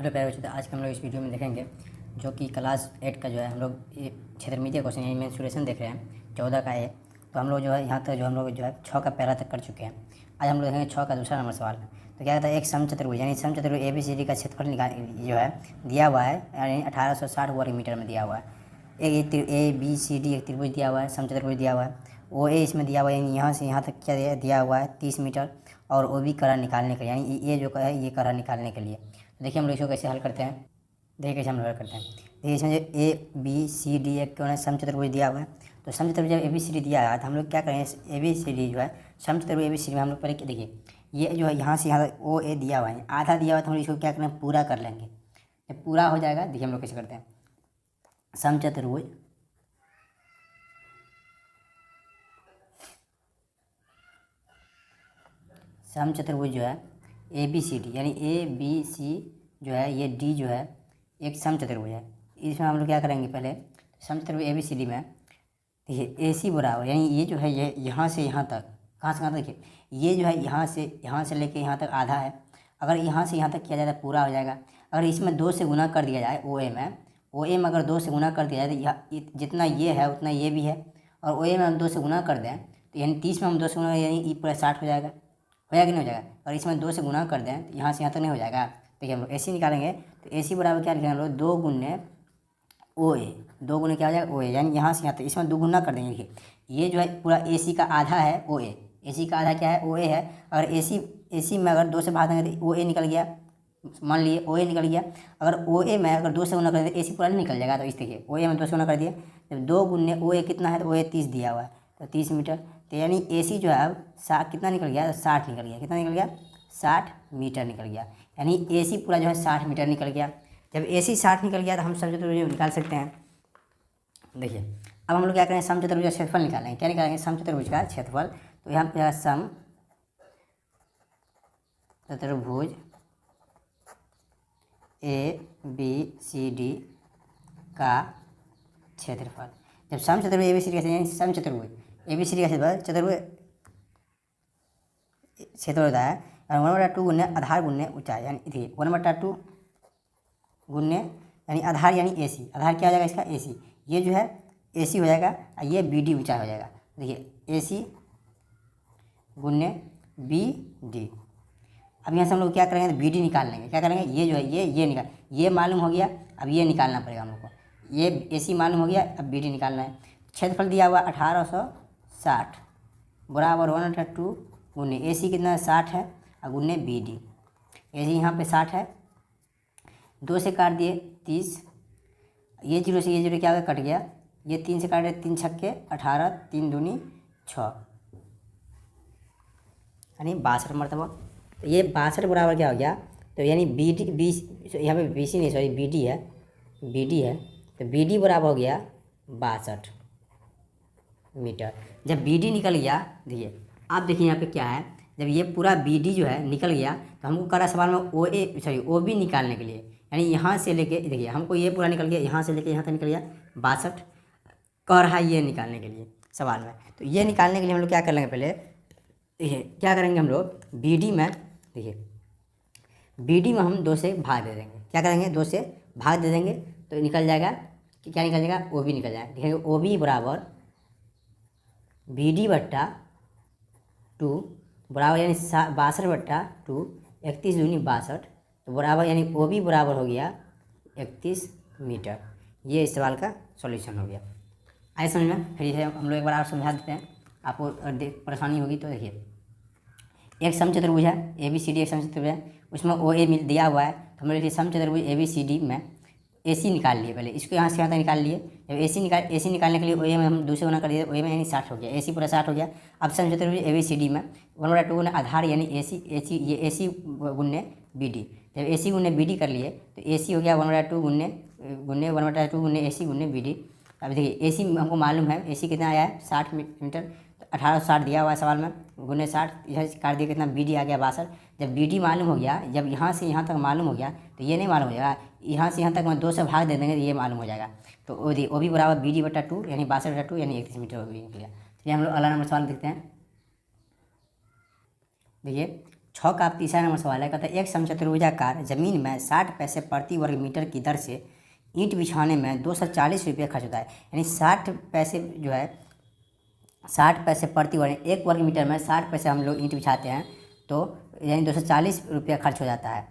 Hello प्यारे बच्चों, तो आज के हम लोग इस वीडियो में देखेंगे जो कि क्लास 8 का जो है हम लोग ये क्षेत्रमितीय क्वेश्चन यानी मेंसुरेशन देख रहे हैं 14 का है। तो हम लोग जो है यहाँ तक जो हम लोग जो है 6 का पहला तक कर चुके हैं। आज हम लोग देखेंगे 6 का दूसरा नंबर सवाल। तो क्या कहता है, एक समचतुर्भुज यानी समचतुर्भुज ABCD का क्षेत्रफल निकाल जो है दिया हुआ है, यानी 1860 वर्ग मीटर में दिया हुआ है। एक ABCD एक त्रिभुज दिया हुआ है, समचतुर्भुज दिया हुआ है। OA इसमें दिया हुआ है, यानी यहाँ से यहाँ तक क्या दिया हुआ है 30 मीटर, और OB कड़ा निकालने के लिए, यानी ये जो है ये कड़ा निकालने के लिए। तो देखिए हम लोग इसको कैसे हल करते हैं। देखिए कैसे हम हल करते हैं। देखिए इसमें जो ABCD एक कौन है समचतुर्भुज दिया हुआ है। तो समचतुर्भुज जब ABCD दिया है तो हम लोग क्या करें, ABCD जो है समचतुर्भुज ABCD में हम लोग पहले देखिए ये जो है यहाँ से यहाँ तक OA दिया हुआ है, आधा दिया हुआ है, तो हम लोग इसको क्या करें पूरा कर लेंगे। जब पूरा हो जाएगा देखिए हम लोग कैसे करते हैं। समचतुर्भुज समचतुर्भुज जो है ABCD यानी ABC जो है ये D जो है एक समचतुर्भुज है। इसमें हम लोग क्या करेंगे, पहले समचतुर्भुज ABCD में देखिए AC बराबर, यानी ये जो है ये यहाँ से यहाँ तक, कहाँ से कहाँ तक, देखिए ये जो है यहाँ से लेके यहाँ तक आधा है। अगर यहाँ से यहाँ तक किया जाए तो पूरा हो जाएगा। अगर इसमें 2 से गुना कर दिया जाए OA में अगर 2 से गुना कर दिया जाए तो जितना ये है उतना ये भी है, और OA में हम 2 से गुना कर दें तो यानी 30 में हम 2 से गुना यानी ये पूरा 60 हो जाएगा कि नहीं हो जाएगा। और इसमें 2 से गुना कर दें तो यहाँ से यहाँ तक नहीं हो जाएगा। देखिए हम लोग AC निकालेंगे तो AC बराबर क्या लिखेंगे हम लोग 2 गुने OA, 2 गुने क्या हो जाएगा OA, यानी यहाँ से यहाँ तक इसमें 2 गुना कर देंगे। देखिए ये जो है पूरा AC का आधा है OA, AC का आधा क्या है OA है। अगर AC में अगर 2 से भाग देंगे तो OA निकल गया, मान लिए OA निकल गया। अगर OA में अगर 2 से गुना कर दें AC पूरा नहीं निकल जाएगा। तो इस देखिए OA में 2 से गुना कर दिए, जब 2 गुने OA कितना है तो OA 30 दिया हुआ है, तो 30 मीटर। तो यानी AC जो है अब 60 कितना निकल गया, 60 निकल गया। कितना निकल गया, 60 मीटर निकल गया। यानी AC पूरा जो है 60 मीटर निकल गया। जब AC 60 निकल गया तो हम समचतुर्भुज निकाल सकते हैं। देखिए अब हम लोग क्या करें, समचतुर्भुज का क्षेत्रफल निकालेंगे। क्या निकालेंगे, समचतुर्भुज का क्षेत्रफल। तो यहाँ पे समचतुर्भुज ABCD का क्षेत्रफल। जब समचतुर्भुज ABCD का समचतुर्भुज ABCD का क्षेत्रफल होता है 1/2 गुने आधार गुने ऊंचाई, यानी देखिए 1/2 गुने यानी आधार यानी AC, आधार क्या हो जाएगा इसका AC, ये जो है AC हो जाएगा और ये BD ऊंचाई हो जाएगा। देखिए AC गुने BD। अब यहाँ से हम लोग क्या करेंगे, तो BD निकाल लेंगे। क्या करेंगे, ये जो है ये ये मालूम हो गया, अब ये निकालना पड़ेगा हम लोग को। ये AC मालूम हो गया, अब BD निकालना है। क्षेत्रफल दिया हुआ 1860 बराबर 1/2 गुने AC कितना 60 है और गुने BD। AC यहाँ पे 60 है, 2 से काट दिए 30, ये 0 से ये 0 क्या कट गया, ये 3 से काट दिए 3 छक्के 18, 3 दूनी 6 यानी 62 मरतबा। तो ये 62 बराबर क्या हो गया, तो यानी यहाँ पे BC नहीं सॉरी BD है। तो BD बराबर हो गया 62 मीटर। जब BD निकल गया, देखिए आप देखिए यहाँ पे क्या है, जब ये पूरा BD जो है निकल गया तो हमको करा सवाल में OB निकालने के लिए, यानी यहाँ से लेके देखिए हमको ये पूरा निकल गया, यहाँ से लेके यहाँ तक निकल गया 62 कह रहा है ये निकालने के लिए सवाल में। तो ये निकालने के लिए हम लोग क्या कर लेंगे, पहले देखिए क्या करेंगे हम लोग BD में, देखिए BD में हम 2 से भाग दे देंगे। क्या करेंगे, 2 से भाग दे देंगे तो निकल जाएगा कि क्या निकल जाएगा, OB निकल जाएगा। देखिए OB बराबर BD/2 बराबर यानी 62/2, 31 दूनी 62, तो बराबर यानी OB बराबर हो गया 31 मीटर। ये इस सवाल का सॉल्यूशन हो गया। आइए समझ में, फिर इसे हम लोग एक बार और समझा देते हैं, आपको परेशानी होगी। तो देखिए एक समचतुर्भुज है ABCD, एक समचतुर्भुज है, उसमें OA दिया हुआ है। तो हम लोग समचतुर्भुज ABCD में AC निकाल लिए, पहले इसको यहाँ से यहाँ तक निकाल लिए। जब AC निकालने के लिए OA में हम दूसरे गुना कर दिए, OA में यानी 60 हो गया, AC पूरा 60 हो गया। अब समचतुर्भुज ABCD में 1/2 गुने आधार यानी ये AC गुने BD। जब AC गुने BD कर लिए तो AC हो गया 1/2 गुने AC गुने BD। अब देखिए AC हमको मालूम है, AC कितना आया है 60 मीटर, तो 1860 दिया हुआ है सवाल में, गुने 60 इधर काट दिया, कितना BD आ गया 62। जब BD मालूम हो गया, जब यहाँ से यहाँ तक मालूम हो गया तो ये नहीं मालूम हो जाएगा, यहाँ से यहाँ तक मैं 2 से भाग दे देंगे तो ये मालूम हो जाएगा। तो OB बराबर BD/2 यानी 62/2 यानी 31 मीटर OB निकल गया। चलिए हम लोग अगला नंबर सवाल देखते हैं। देखिए 6 का तीसरा नंबर सवाल है। कहता है एक समचतुर्भुजाकार जमीन में 60 पैसे प्रति वर्ग मीटर की दर से ईंट बिछाने में 240 रुपये खर्च होता है। यानी 60 पैसे जो है 60 पैसे प्रति वर्ग, 1 वर्ग मीटर में 60 पैसे हम लोग ईंट बिछाते हैं, तो यानी 240 रुपया खर्च हो जाता है।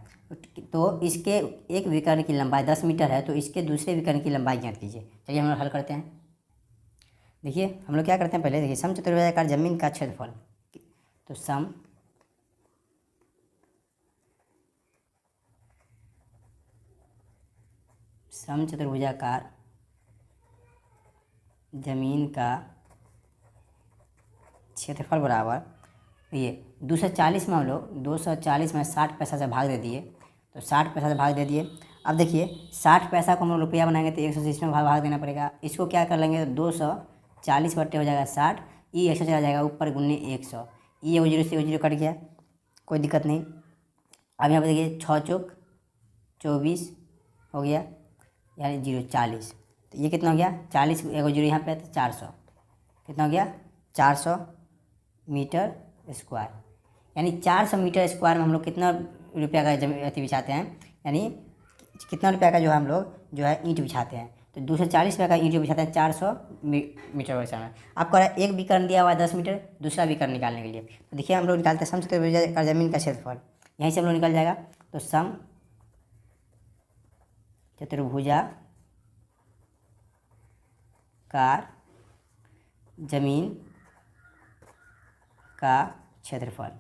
तो इसके एक विकर्ण की लंबाई 10 मीटर है, तो इसके दूसरे विकर्ण की लंबाई ज्ञात कीजिए। चलिए हम लोग हल करते हैं। देखिए हम लोग क्या करते हैं, पहले देखिए समचतुर्भुजाकार जमीन का क्षेत्रफल, तो समचतुर्भुजाकार जमीन का क्षेत्रफल बराबर ये 240 में हम लोग 240 में 60 पैसा से भाग दे दिए, तो 60 पैसा से भाग दे दिए। अब देखिए 60 पैसा को हम लोग रुपया बनाएंगे तो 130 में भाग देना पड़ेगा। इसको क्या कर लेंगे, तो 240 बट्टे हो जाएगा 60, ई 100 चला जाएगा ऊपर गुने 100, ई एगो जीरो से एगो जीरो कट गया, कोई दिक्कत नहीं। अब यहाँ पर देखिए 6 चौक 24 हो गया, यानी 0 40, तो ये कितना हो गया 40, एगो जीरो यहाँ पे तो 400, कितना हो गया 400 मीटर स्क्वायर। यानी 400 मीटर स्क्वायर में हम लोग कितना रुपया का अति बिछाते हैं, यानी कितना रुपया का जो है हम लोग जो है ईंट बिछाते हैं, तो 240 रुपये का ईंट बिछाते हैं 400 मीटर वर्ग में। आपको एक विकर्ण दिया हुआ है 10 मीटर, दूसरा विकर्ण निकालने के लिए, तो देखिए हम लोग निकालते हैं समचतुर्भुजाकार जमीन का क्षेत्रफल, यहीं से हम लोग निकल जाएगा। तो समचतुर्भुजाकार जमीन का क्षेत्रफल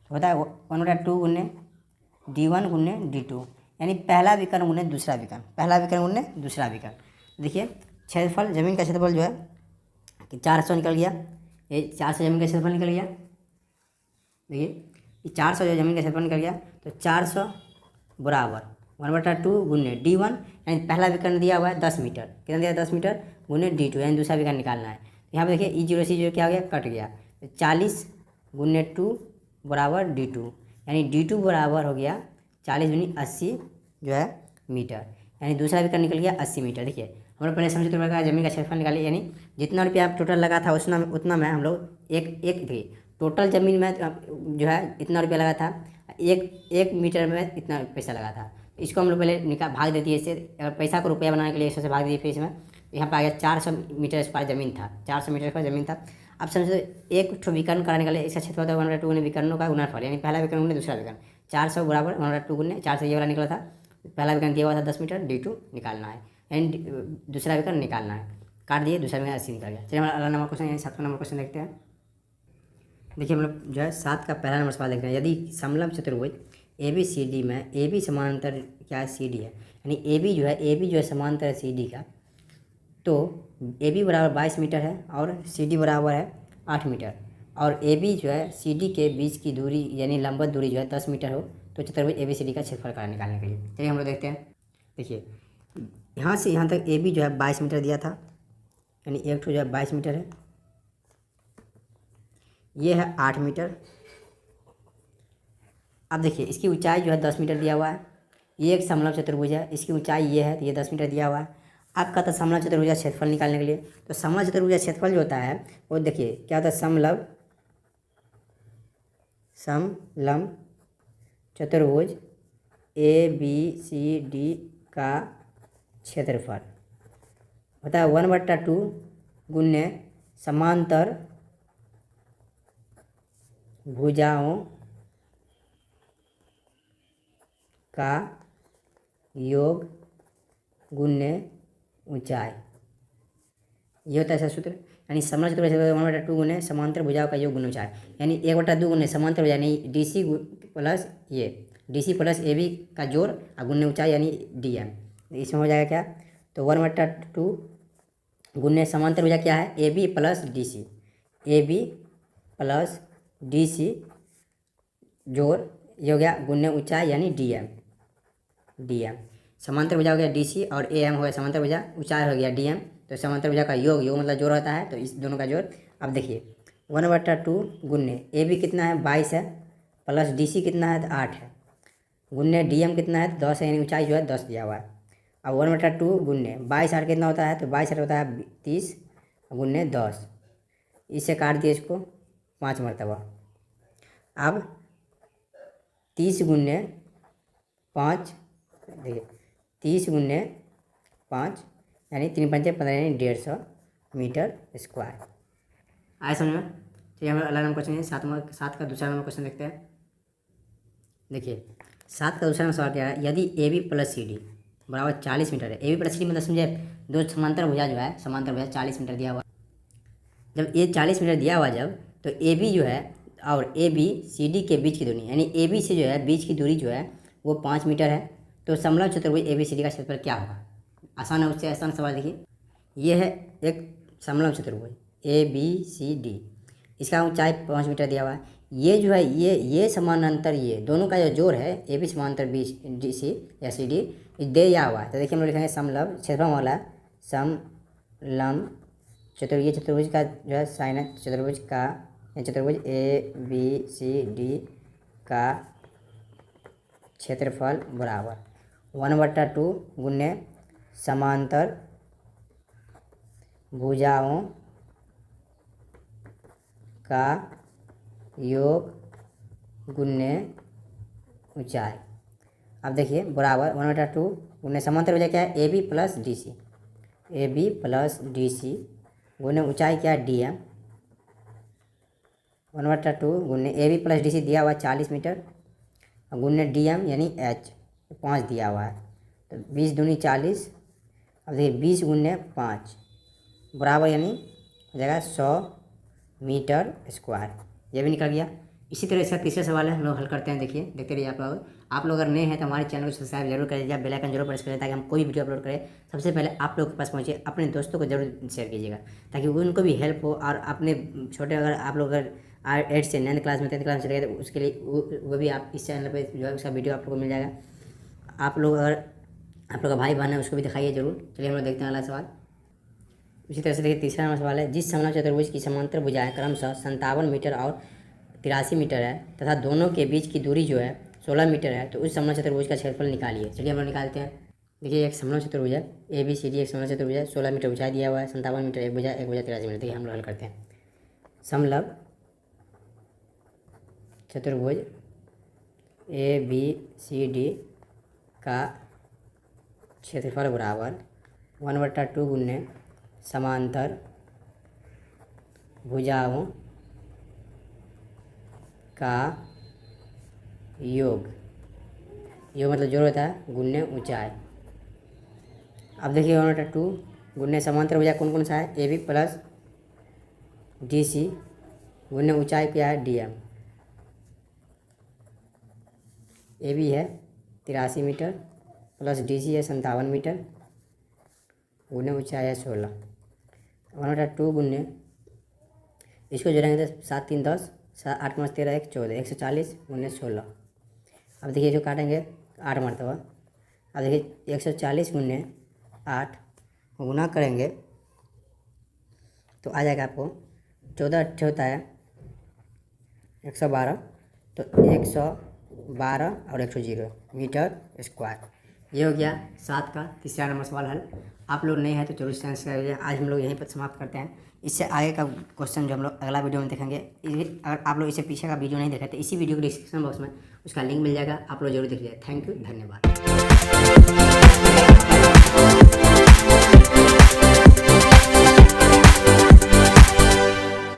होता है 1/2 गुने d1 गुने d2, यानी पहला विकर्ण गुने दूसरा विकर्ण, पहला विकर्ण गुने दूसरा विकर्ण। देखिए क्षेत्रफल जमीन का क्षेत्रफल जो है कि 400 निकल गया, ये 400 जमीन का क्षेत्रफल निकल गया। देखिए ये 400 जो जमीन का क्षेत्रफल निकल गया, तो 400 बराबर 1/2 गुने d1, यानी पहला विकर्ण दिया हुआ है 10 मीटर, कितना दिया 10 मीटर गुने d2, यानी दूसरा विकर्ण निकालना है। यहाँ पे देखिए ई जीरो सी जीरो क्या हो गया, कट गया, 40 गुने 2 बराबर d2, यानी d2 बराबर हो गया 40 दूनी 80 जो है मीटर, यानी दूसरा विकर्ण निकल गया 80 मीटर। देखिए हम लोग पहले समचतुर्भुजाकार जमीन का क्षेत्रफल निकाले, यानी जितना रुपया टोटल लगा था उतना में हम लोग एक भी टोटल ज़मीन में जो है इतना रुपया लगा था, एक मीटर में इतना पैसा लगा था। इसको हम लोग पहले भाग दे दिए, इससे अगर पैसा को रुपया बनाने के लिए 100 से भाग दिए, फिर इसमें यहाँ पर आ गया 400 मीटर स्क्वायर ज़मीन था, 400 मीटर स्क्वायर ज़मीन था। अब समझो एक ठो विकर्ण कराने के लिए इसका क्षेत्रफल होता है 1/2 गुने विकर्णों का गुणनफल, यानी पहला विकर्ण गुने दूसरा विकर्ण, 400 बराबर 1/2 गुने 400 ये वाला निकला था, पहला विकर्ण दिया हुआ था 10 मीटर, d2 निकालना है, यानी दूसरा विकर्ण निकालना है, काट दिए, दूसरा विकर्ण 80 निकल गया। चलिए हमारा अगला नंबर क्वेश्चन यानी 7वां नंबर क्वेश्चन देखते हैं। देखिए हम लोग जो है 7 का पहला नंबर सवाल देखते हैं। यदि समलंब चतुर्भुज ABCD में AB समांतर क्या है CD है, यानी AB जो है समांतर है CD का, तो AB बराबर 22 मीटर है और CD बराबर है 8 मीटर, और AB जो है CD के बीच की दूरी यानी लंबवत दूरी जो है 10 मीटर हो, तो चतुर्भुज ABCD का क्षेत्रफल निकालने के लिए चलिए हम लोग देखते हैं। देखिए यहाँ से यहाँ तक AB जो है 22 मीटर दिया था, यानी एक ठो जो है 22 मीटर है, ये है 8 मीटर। अब देखिए इसकी ऊंचाई जो है 10 मीटर दिया हुआ है, ये एक समलंब चतुर्भुज है, इसकी ऊंचाई ये है, तो ये 10 मीटर दिया हुआ है। आपका था समलंब चतुर्भुज क्षेत्रफल निकालने के लिए, तो समलंब चतुर्भुज क्षेत्रफल जो होता है वो देखिए क्या होता है, समलंब चतुर्भुज ABCD का क्षेत्रफल होता है 1/2 गुने समांतर भुजाओं का योग गुने ऊंचाई, ये होता है ऐसा सूत्र। यानी समलंब चतुर्भुज 1/2 गुने समांतर भुजाओं का योग गुने ऊंचाई, यानी 1/2 गुने समांतर भुजा यानी DC प्लस ये DC प्लस AB का जोड़ और गुने ऊंचाई यानी DM, इसमें हो जाएगा क्या, तो 1/2 गुने समांतर भुजा क्या है AB प्लस DC जोड़ ये हो गया गुने ऊंचाई यानी DM। समांतर भुजा हो गया DC और AM हो गया समांतर भुजा, ऊंचाई हो गया DM, तो समांतर भुजा का योग मतलब जोड़ होता है, तो इस दोनों का जोड़। अब देखिए 1/2 गुने AB कितना है 22 है, प्लस DC कितना है 8 है, गुने DM कितना है 10 है, यानी ऊंचाई जो है 10 दिया हुआ है। अब 1/2 गुने 22 8 कितना होता है, तो 22 8 होता है 30 गुने 10, इससे काट दिए इसको 5 मरतबा। अब 30 गुने 5, देखिए 30 गुने 5 यानी 3 पंचे 15 यानी 150 मीटर स्क्वायर। आए समझ में? तो यहाँ पर अगला नंबर क्वेश्चन है 7 का दूसरा नंबर क्वेश्चन देखते हैं। देखिए 7 का दूसरा नंबर सवाल क्या है, यदि A B plus C D बराबर 40 मीटर है। A B plus C D मतलब समझे दो समांतर भुजा जो है, समांतर भुजा 40 मीटर दिया हुआ। जब ये 40 मीटर दिया हुआ जब, तो ए बी जो है और ए बी सी डी के बीच की दूरी यानी ए बी से जो है बीच की दूरी जो है वो 5 मीटर है। तो समलंब चतुर्भुज ए बी सी डी का क्षेत्रफल क्या होगा? आसान है, उससे आसान सवाल देखिए। ये है एक समलंब चतुर्भुज ए बी सी डी, इसका ऊंचाई 5 मीटर दिया हुआ है। ये जो है ये समानांतर, ये दोनों का जो जोड़ है ए बी समांतर बी डी सी या सी डी दिया हुआ है। तो देखिए हम लोग लिखेंगे समलंब, क्षेत्रफल वाला समलंब चतुर्भुज, चतुर्भुज का जो है साइन है चतुर्भुज का, चतुर्भुज ए बी सी डी का क्षेत्रफल बराबर 1/2 गुने समांतर भुजाओं का योग गुने ऊंचाई। अब देखिए बराबर 1/2 गुने समांतर भुजा क्या है, A B plus D C, A B plus D C गुने ऊंचाई क्या है डी एम। 1/2 गुने A B plus D C दिया हुआ 40 मीटर और गुने डी एम यानी एच 5 दिया हुआ है। तो 20 दूनी 40। अब देखिए 20 गुने 5 बराबर यानी हो जाएगा 100 मीटर स्क्वायर। ये भी निकल गया। इसी तरह इसका तीसरा सवाल है, हम लोग हल करते हैं। देखिए देखते रहिए आप लोग अगर नए हैं तो हमारे चैनल को सब्सक्राइब जरूर करिए, बेल आइकन जरूर प्रेस करें ताकि हम कोई वीडियो अपलोड करें सबसे पहले आप लोग के पास पहुंचे। अपने दोस्तों को जरूर शेयर कीजिएगा ताकि उनको भी हेल्प हो, और अपने छोटे अगर आप लोग अगर 8 से 9 क्लास में 10 क्लास में चले गए तो उसके लिए वो भी आप इस चैनल पर जो है उसका वीडियो आप लोग को मिल जाएगा। आप लोग अगर आप लोग का भाई बहन है उसको भी दिखाइए जरूर। चलिए हम लोग देखते हैं अगला सवाल। इसी तरह से देखिए तीसरा नंबर सवाल है, जिस समलंब चतुर्भुज की समांतर भुजाएं क्रमशः 57 मीटर और 83 मीटर है तथा दोनों के बीच की दूरी जो है 16 मीटर है, तो उस समलंब चतुर्भुज का क्षेत्रफल निकालिए। चलिए हम लोग निकालते हैं। देखिए एक समलंब चतुर्भुज है ए बी सी डी, एक समलंब चतुर्भुज है, 16 मीटर ऊंचाई दिया हुआ है, 57 मीटर एक भुजा 83 मीटर। देखिए हम लोग हल करते हैं। समलंब चतुर्भुज ए बी सी डी का क्षेत्रफल बराबर 1/2 गुने समांतर भुजाओं का योग मतलब जोड़ होता है गुने ऊंचाई। अब देखिए 1/2 गुने समांतर भुजा कौन कौन सा है, A B plus D C गुने ऊंचाई क्या है डी एम। ए बी है 83 मीटर प्लस डी सी है 57 मीटर गुने ऊंचाई है 16। 1/2 गुने इसको जोड़ेंगे तो 7 3 10, 8 5 13 1 14, 140 गुने 16। अब देखिए जो काटेंगे 8 मरतबा। अब देखिए 140 गुने 8 गुना करेंगे तो आ जाएगा आपको 14 8 होता है 112, तो 112 और 100 मीटर स्क्वायर। ये हो गया 7 का तीसरा नंबर सवाल हल। आप लोग नए हैं तो जरूर चैनल सब्सक्राइब करिए। आज हम लोग यहीं पर समाप्त करते हैं। इससे आगे का क्वेश्चन जो हम लोग अगला वीडियो में देखेंगे, अगर आप लोग इससे पीछे का वीडियो नहीं देखे तो इसी वीडियो के डिस्क्रिप्शन बॉक्स में उसका लिंक मिल जाएगा, आप लोग जरूर देख लीजिए। थैंक यू, धन्यवाद।